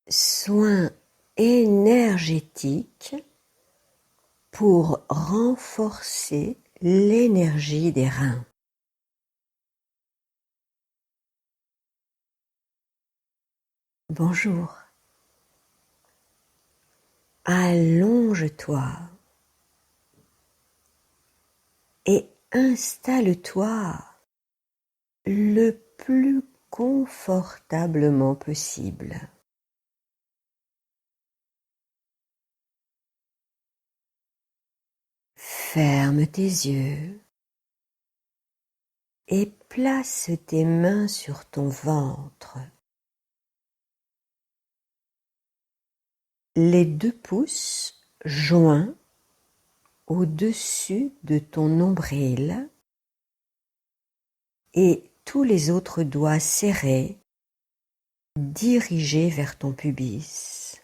soin énergétique pour renforcer l'énergie des reins. Bonjour. Allonge-toi et installe-toi le plus confortablement possible. Ferme tes yeux et place tes mains sur ton ventre. Les 2 pouces joints au-dessus de ton nombril et tous les autres doigts serrés dirigés vers ton pubis.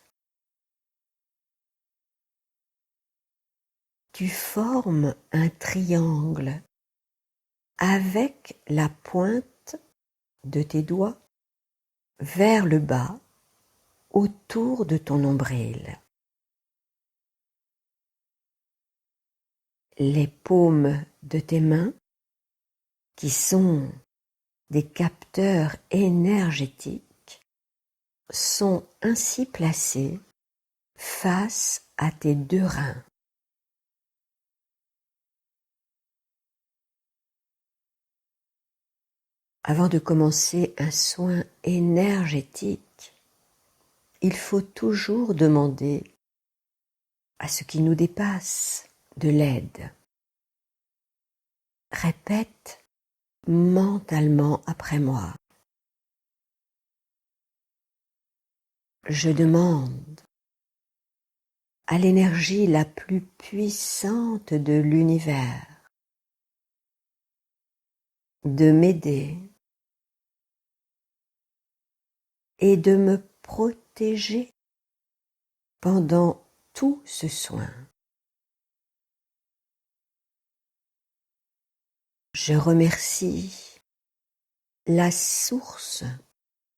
Tu formes un triangle avec la pointe de tes doigts vers le bas autour de ton nombril. Les paumes de tes mains, qui sont des capteurs énergétiques, sont ainsi placées face à tes 2 reins. Avant de commencer un soin énergétique, il faut toujours demander à ce qui nous dépasse de l'aide. Répète mentalement après moi. Je demande à l'énergie la plus puissante de l'univers de m'aider et de me protéger pendant tout ce soin. Je remercie la source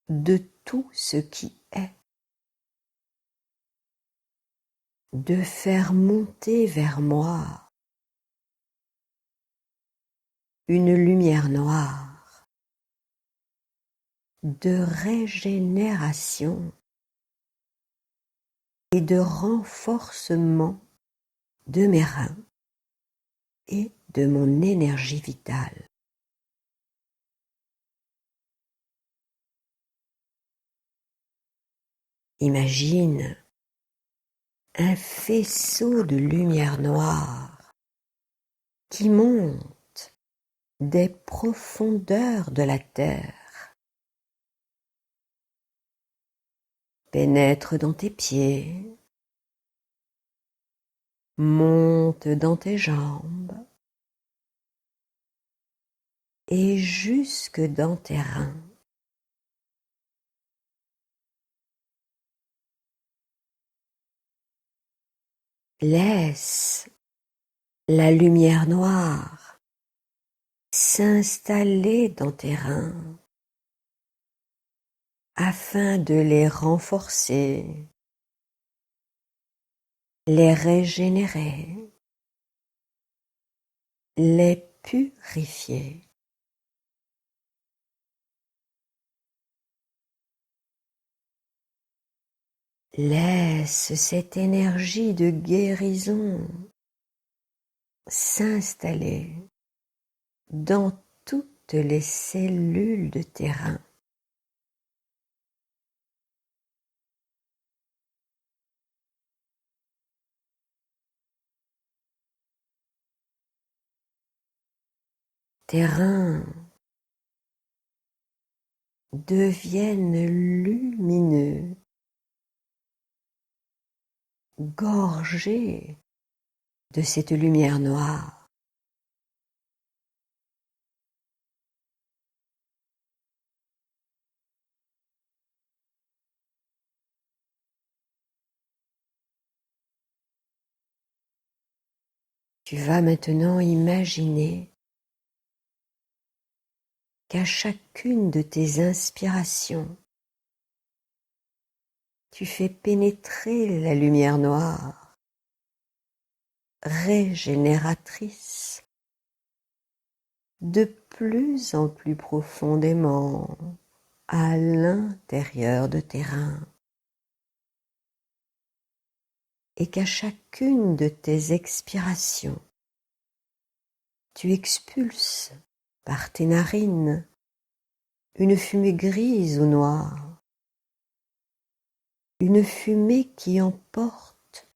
de tout ce qui est, de faire monter vers moi une lumière noire de régénération et de renforcement de mes reins et de mon énergie vitale. Imagine un faisceau de lumière noire qui monte des profondeurs de la terre, pénètre dans tes pieds, monte dans tes jambes et jusque dans tes reins. Laisse la lumière noire s'installer dans tes reins afin de les renforcer, les régénérer, les purifier. Laisse cette énergie de guérison s'installer dans toutes les cellules de tes reins. Tes reins deviennent lumineux, gorgés de cette lumière noire. Tu vas maintenant imaginer qu'à chacune de tes inspirations, tu fais pénétrer la lumière noire, régénératrice, de plus en plus profondément à l'intérieur de tes reins, et qu'à chacune de tes expirations, tu expulses par tes narines une fumée grise ou noire, une fumée qui emporte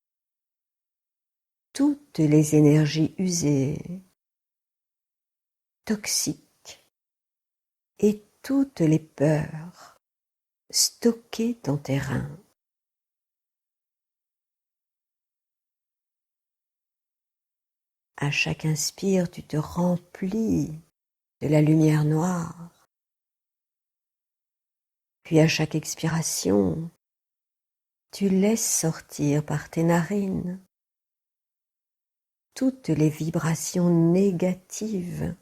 toutes les énergies usées, toxiques, et toutes les peurs stockées dans tes reins. À chaque inspire, tu te remplis de la lumière noire. Puis à chaque expiration, tu laisses sortir par tes narines toutes les vibrations négatives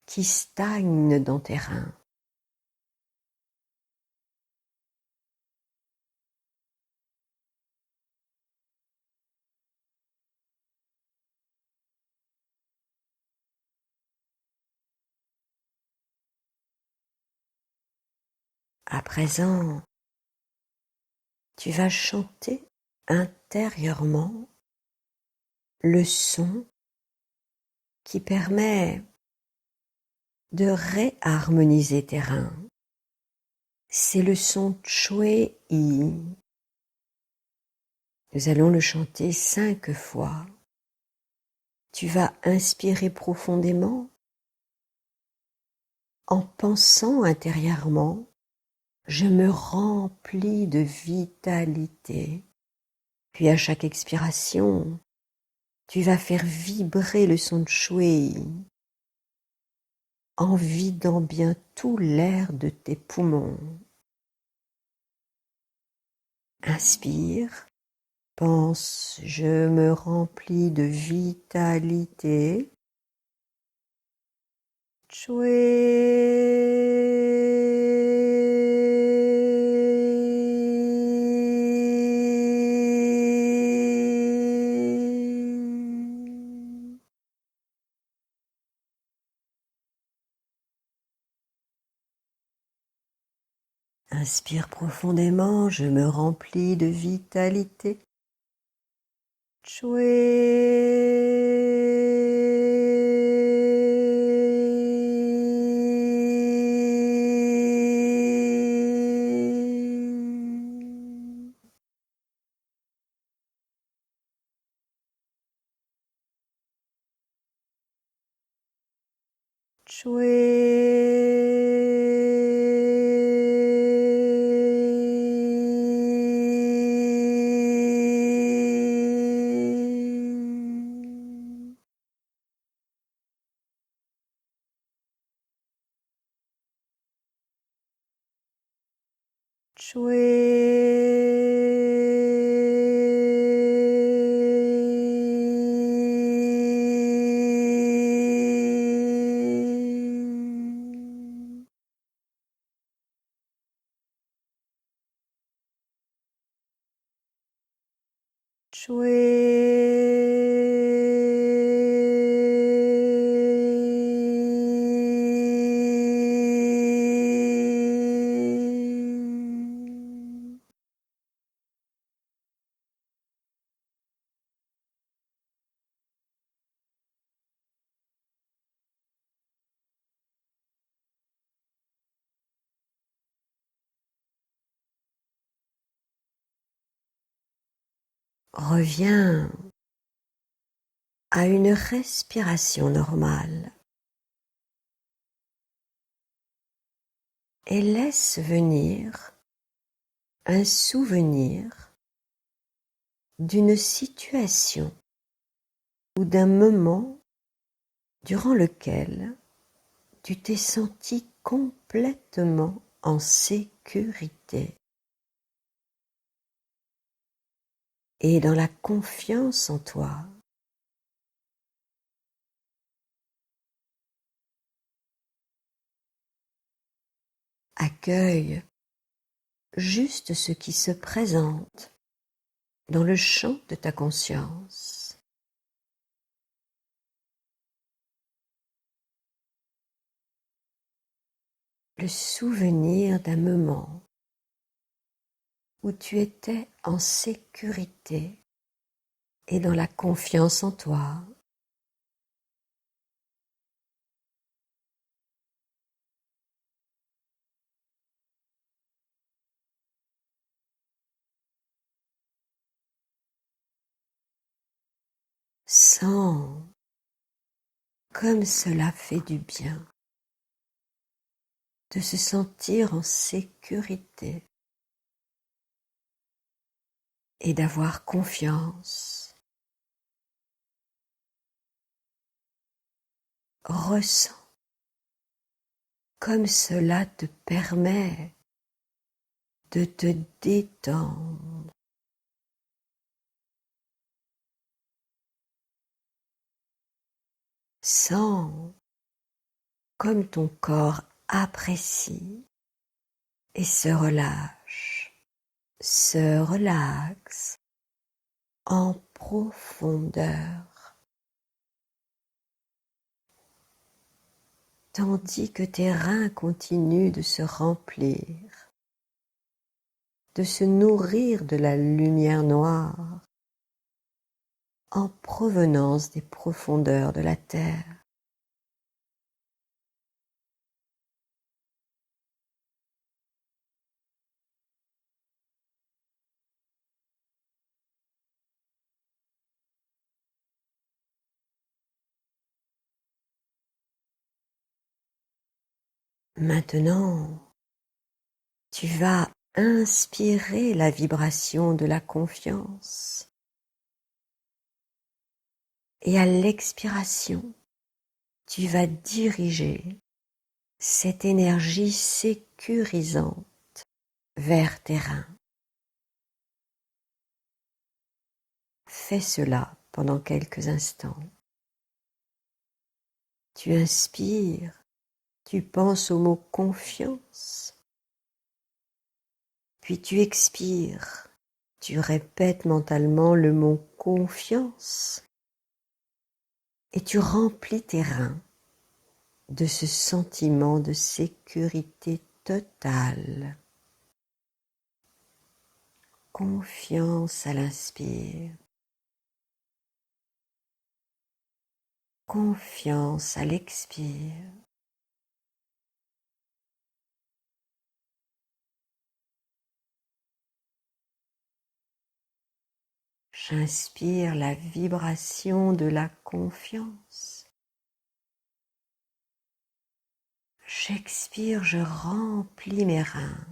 qui stagnent dans tes reins. À présent, tu vas chanter intérieurement le son qui permet de réharmoniser tes reins. C'est le son Chue-I. Nous allons le chanter 5 fois. Tu vas inspirer profondément en pensant intérieurement « Je me remplis de vitalité ». Puis à chaque expiration, tu vas faire vibrer le son de Chue-I en vidant bien tout l'air de tes poumons. Inspire, pense « Je me remplis de vitalité ». Inspire profondément, je me remplis de vitalité. Reviens à une respiration normale et laisse venir un souvenir d'une situation ou d'un moment durant lequel tu t'es senti complètement en sécurité et dans la confiance en toi. Accueille juste ce qui se présente dans le champ de ta conscience. Le souvenir d'un moment où tu étais en sécurité et dans la confiance en toi. Sens comme cela fait du bien de se sentir en sécurité et d'avoir confiance. Ressens comme cela te permet de te détendre. Sens comme ton corps apprécie et se relaxe en profondeur, tandis que tes reins continuent de se remplir, de se nourrir de la lumière noire en provenance des profondeurs de la terre. Maintenant, tu vas inspirer la vibration de la confiance et à l'expiration, tu vas diriger cette énergie sécurisante vers tes reins. Fais cela pendant quelques instants. Tu inspires, tu penses au mot confiance, puis tu expires, tu répètes mentalement le mot confiance et tu remplis tes reins de ce sentiment de sécurité totale. Confiance à l'inspire, confiance à l'expire. J'inspire la vibration de la confiance. J'expire, je remplis mes reins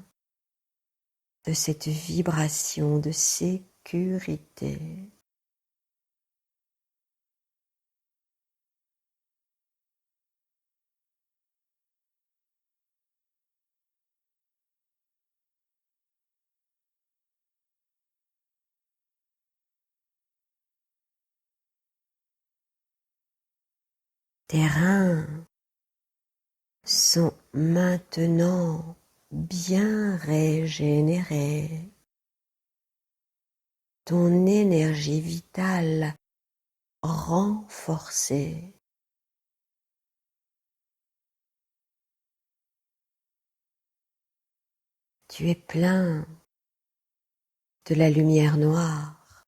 de cette vibration de sécurité. Tes reins sont maintenant bien régénérés. Ton énergie vitale renforcée. Tu es plein de la lumière noire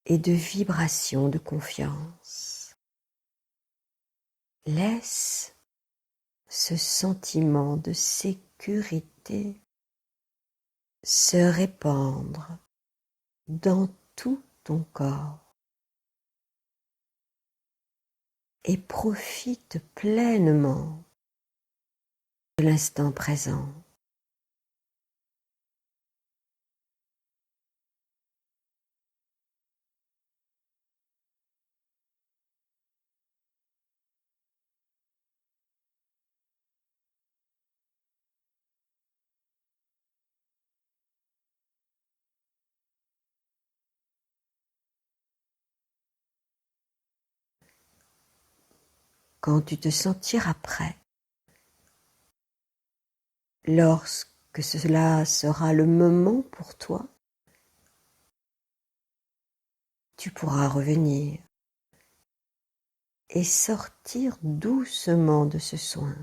et de vibrations de confiance. Laisse ce sentiment de sécurité se répandre dans tout ton corps et profite pleinement de l'instant présent. Quand tu te sentiras prêt, lorsque lorsque cela sera le moment pour toi, tu pourras revenir et sortir doucement de ce soin.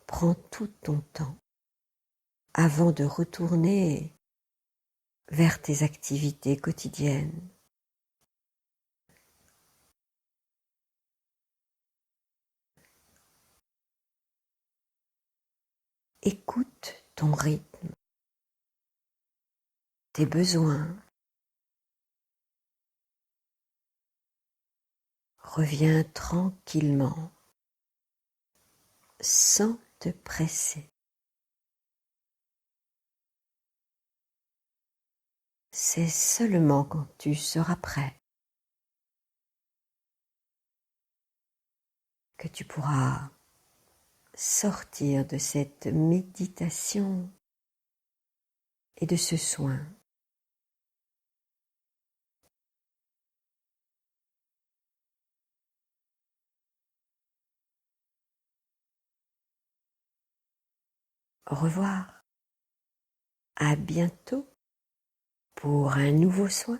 Prends tout ton temps avant de retourner vers tes activités quotidiennes. Écoute ton rythme, tes besoins. Reviens tranquillement, sans te presser. C'est seulement quand tu seras prêt que tu pourras sortir de cette méditation et de ce soin. Au revoir, à bientôt pour un nouveau soin.